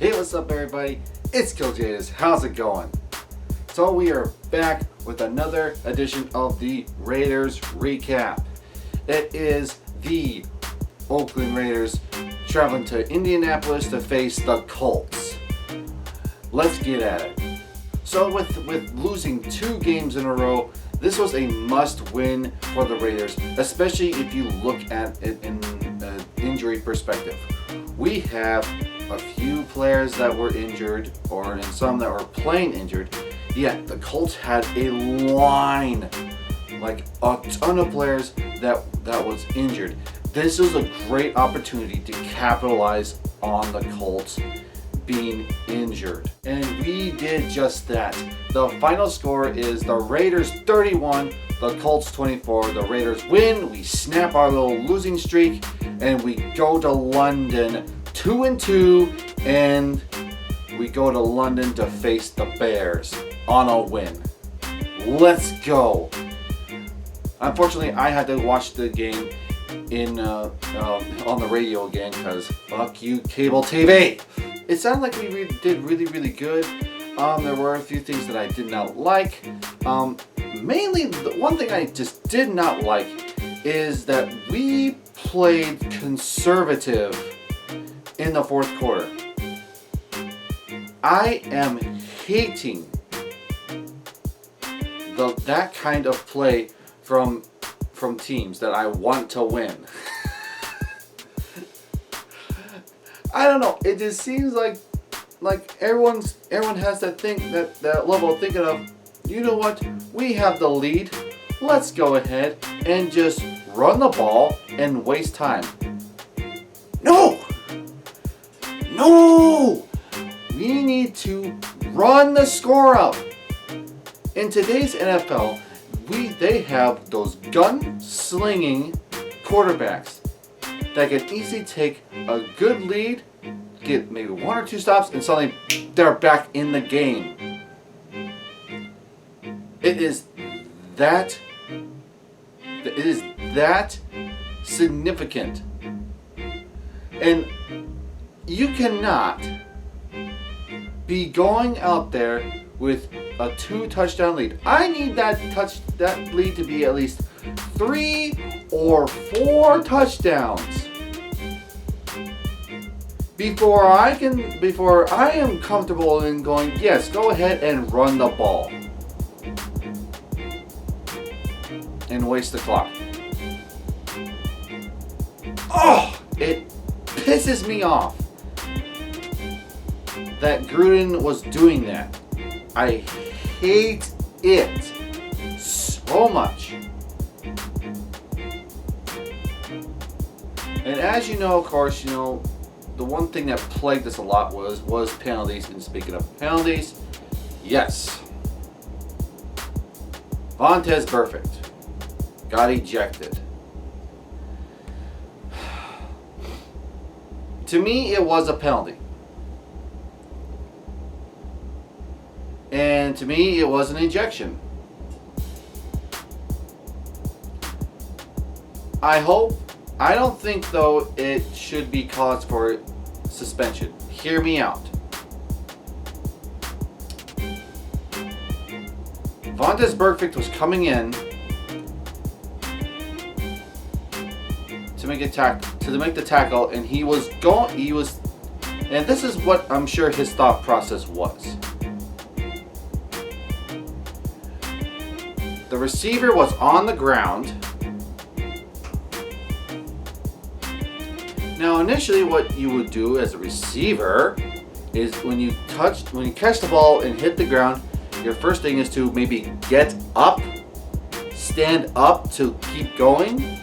Hey, what's up everybody? It's Kiljaedas. How's it going? So we are back with another edition of the Raiders Recap. It is the Oakland Raiders traveling to Indianapolis to face the Colts. Let's get at it. So with losing 2 games in a row, this was a must-win for the Raiders, especially if you look at it in an injury perspective. We have a few players that were injured, and some that were playing injured, yet the Colts had a line, like a ton of players that was injured. This is a great opportunity to capitalize on the Colts being injured. And we did just that. The final score is the Raiders 31, the Colts 24. The Raiders win, we snap our little losing streak, and we go to London 2-2, and we go to London to face the Bears on a win. Let's go. Unfortunately, I had to watch the game on the radio again because fuck you, cable TV. It sounded like we did really good. There were a few things that I did not like. Mainly, the one thing I just did not like is that we played conservative in the fourth quarter. I am hating that kind of play from teams that I want to win. I don't know. It just seems like everyone has that level of thinking of, you know what? We have the lead. Let's go ahead and just run the ball and waste time. No! We need to run the score up. In today's NFL, they have those gun-slinging quarterbacks that can easily take a good lead, get maybe 1 or 2 stops, and suddenly they're back in the game. It is that significant. And you cannot be going out there with a 2 touchdown lead. I need that lead to be at least 3 or 4 touchdowns before I am comfortable in going, yes, go ahead and run the ball and waste the clock. Oh, it pisses me off that Gruden was doing that. I hate it so much. And as you know, of course, the one thing that plagued us a lot was penalties. And speaking of penalties, yes, Vontaze Burfict got ejected. To me, it was a penalty. And to me, it was an ejection. I don't think though it should be cause for suspension. Hear me out. Vontaze Burfict was coming in to make the tackle, and and this is what I'm sure his thought process was. The receiver was on the ground. Now, initially, what you would do as a receiver is when you catch the ball and hit the ground, your first thing is to maybe get up, stand up to keep going.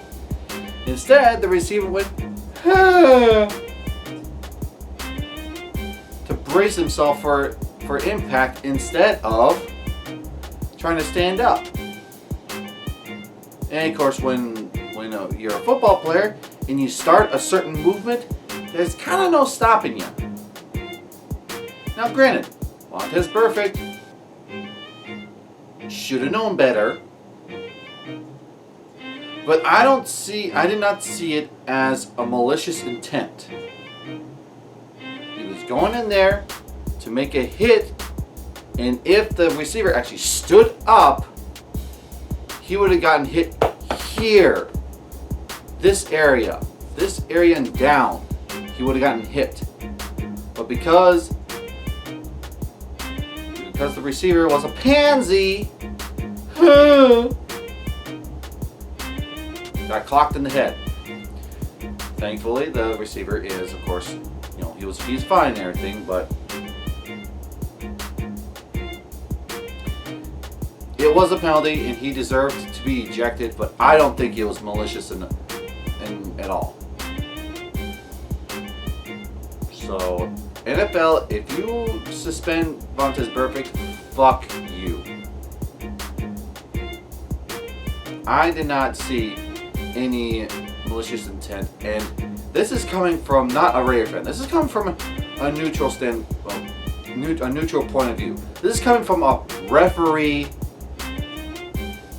Instead, the receiver went to brace himself for impact instead of trying to stand up. And of course, when you're a football player and you start a certain movement, there's kind of no stopping you. Now, granted, Vontaze Burfict should have known better, but I did not see it as a malicious intent. He was going in there to make a hit, and if the receiver actually stood up, he would have gotten hit here. This area and down, he would have gotten hit. But because the receiver was a pansy, got clocked in the head. Thankfully, the receiver is, of course, he's fine and everything, but it was a penalty and he deserved to be ejected, but I don't think it was malicious at all. So, NFL, if you suspend Vontaze Burfict, fuck you. I did not see any malicious intent, and this is coming from not a Raider fan. This is coming from a neutral a neutral point of view. This is coming from a referee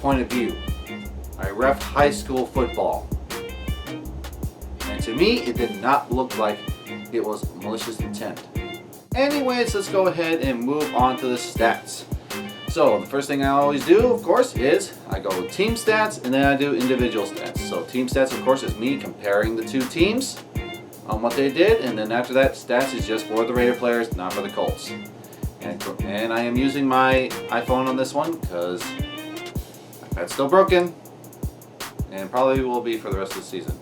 point of view. I ref high school football, and to me, it did not look like it was malicious intent. Anyways, let's go ahead and move on to the stats. So the first thing I always do, of course, is I go with team stats and then I do individual stats. So team stats, of course, is me comparing the two teams on what they did, and then after that, stats is just for the Raider players, not for the Colts. And I am using my iPhone on this one because my iPad's still broken and probably will be for the rest of the season.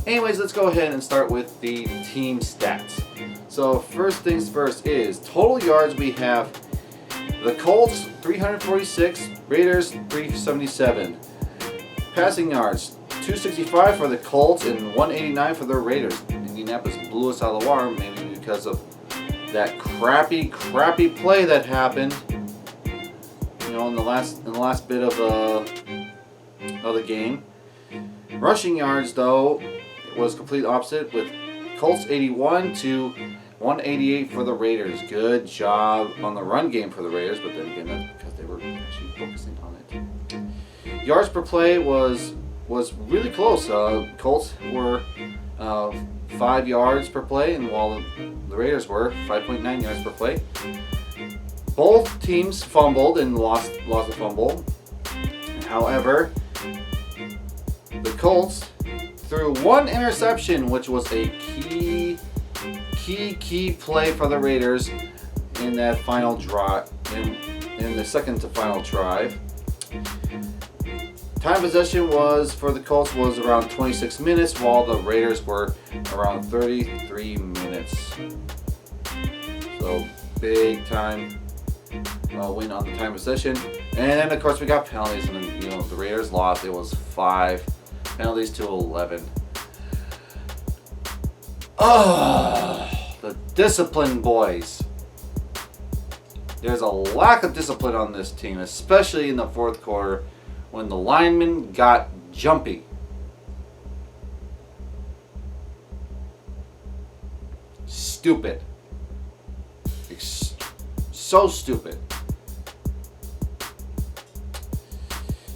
Anyways, let's go ahead and start with the team stats. So first things first is total yards. We have the Colts 346, Raiders 377. Passing yards 265 for the Colts and 189 for the Raiders. Indianapolis blew us out of the water, maybe because of that crappy play that happened. In the last bit of the game. Rushing yards, though, was complete opposite with Colts 81 to 188 for the Raiders. Good job on the run game for the Raiders, but then again, that's because they were actually focusing on it. Yards per play was really close. Colts were 5 yards per play, and while the Raiders were 5.9 yards per play. Both teams fumbled and lost a fumble. However, the Colts threw one interception, which was a key play for the Raiders in that final drive, in the second to final drive. Time possession was for the Colts was around 26 minutes, while the Raiders were around 33 minutes. So big time win on the time possession, and then of course we got penalties, and then the Raiders lost. It was 5 penalties to 11. The discipline, boys. There's a lack of discipline on this team, especially in the fourth quarter when the linemen got jumpy. Stupid. So stupid.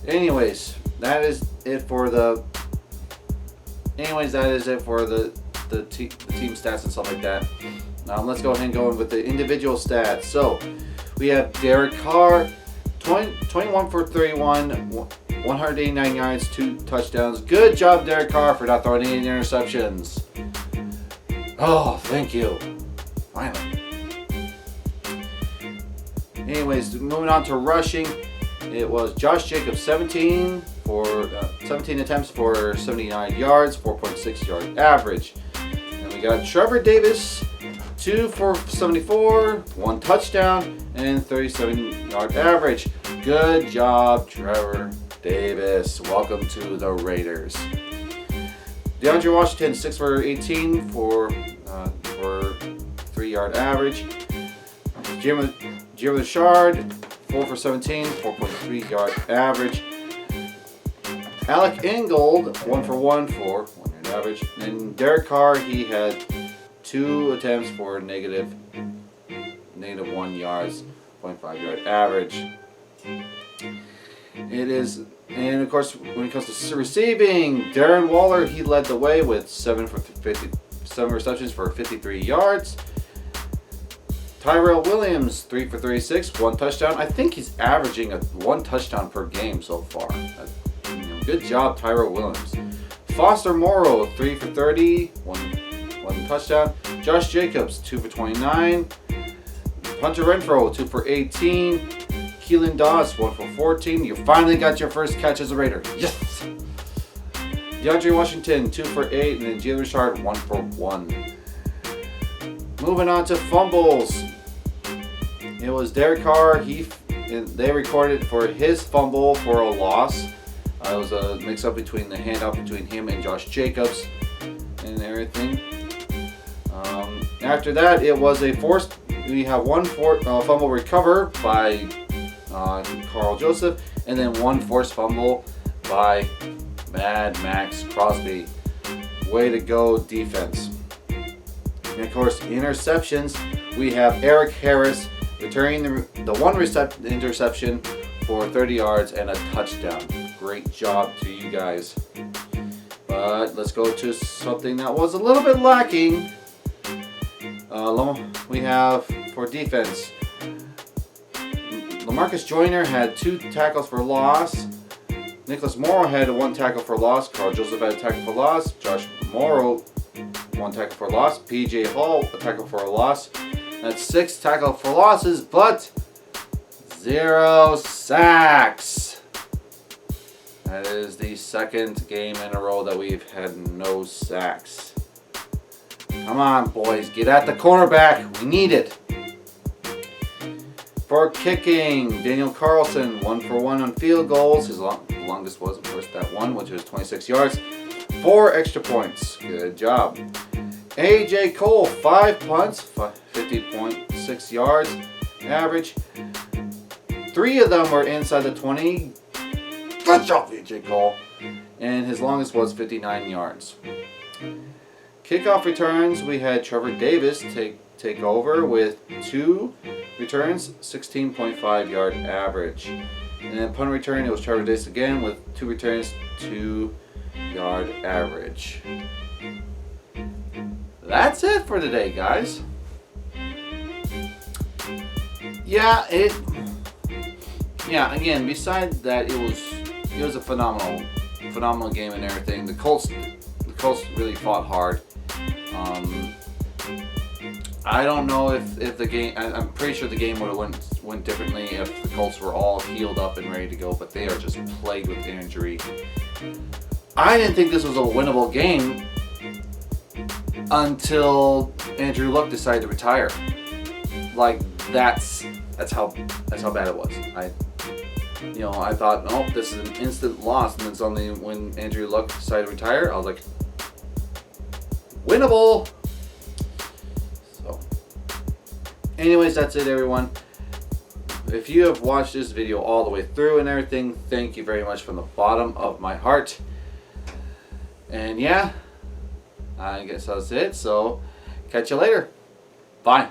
Anyways, that is it for the team stats and stuff like that. Let's go ahead and go in with the individual stats. So we have Derek Carr, 21 for 31, 189 yards, 2 touchdowns. Good job, Derek Carr, for not throwing any interceptions. Oh, thank you. Finally. Anyways, moving on to rushing, it was Josh Jacobs, 17 attempts for 79 yards, 4.6 yard average. And we got Trevor Davis, 2 for 74, 1 touchdown, and 37 yard average. Good job, Trevor Davis. Welcome to the Raiders. DeAndre Washington, 6 for 18 for 3 yard average. Jim Richard, 4 for 17, 4.3 yard average. Alec Ingold, 1 for 1 for 1 yard average. And Derek Carr, he had 2 attempts for negative 1 yards, 0.5 yard average. It is And of course, when it comes to receiving, Darren Waller, he led the way with 7 receptions for 53 yards. Tyrell Williams, 3 for 36, 1 touchdown. I think he's averaging 1 touchdown per game so far. Good job, Tyrell Williams. Foster Morrow, 3 for 30, 1 touchdown. Josh Jacobs, 2 for 29. Hunter Renfrow, 2 for 18. Kiljaedas, 1 for 14. You finally got your first catch as a Raider. Yes! DeAndre Washington, 2 for 8. And then Jalen Richard, 1 for 1. Moving on to fumbles. It was Derek Carr. They recorded for his fumble for a loss. It was a mix-up between the handoff between him and Josh Jacobs and everything. After that, it was a forced. We have one fumble recover by Carl Joseph, and then one forced fumble by Mad Max Crosby. Way to go, defense. And of course, interceptions. We have Eric Harris returning the one interception for 30 yards and a touchdown. Great job to you guys. But let's go to something that was a little bit lacking. We have for defense, LaMarcus Joyner had 2 tackles for loss. Nicholas Morrow had 1 tackle for loss. Carl Joseph had a tackle for loss. Josh Morrow, 1 tackle for loss. PJ Hall, a tackle for a loss. That's 6 tackle for losses, but 0 sacks. That is the second game in a row that we've had no sacks. Come on, boys, get at the cornerback. We need it. For kicking, Daniel Carlson, 1 for 1 on field goals. His longest was, of course, that one, which was 26 yards. 4 extra points. Good job. AJ Cole, 5 punts, 50.6 yards average. 3 of them were inside the 20. Good job, AJ Cole. And his longest was 59 yards. Kickoff returns, we had Trevor Davis take over with 2 returns, 16.5 yard average. And then punt return, it was Trevor Davis again with 2 returns, 2 yard average. That's it for today, guys. Yeah, again, besides that, it was a phenomenal game and everything. The Colts really fought hard. I don't know if the game. I'm pretty sure the game would have went differently if the Colts were all healed up and ready to go. But they are just plagued with injury. I didn't think this was a winnable game until Andrew Luck decided to retire. Like that's how bad it was. I thought, oh, this is an instant loss, and then suddenly when Andrew Luck decided to retire, I was like, winnable. So, anyways, that's it, everyone. If you have watched this video all the way through and everything, thank you very much from the bottom of my heart. And yeah, I guess that's it. So, catch you later. Bye.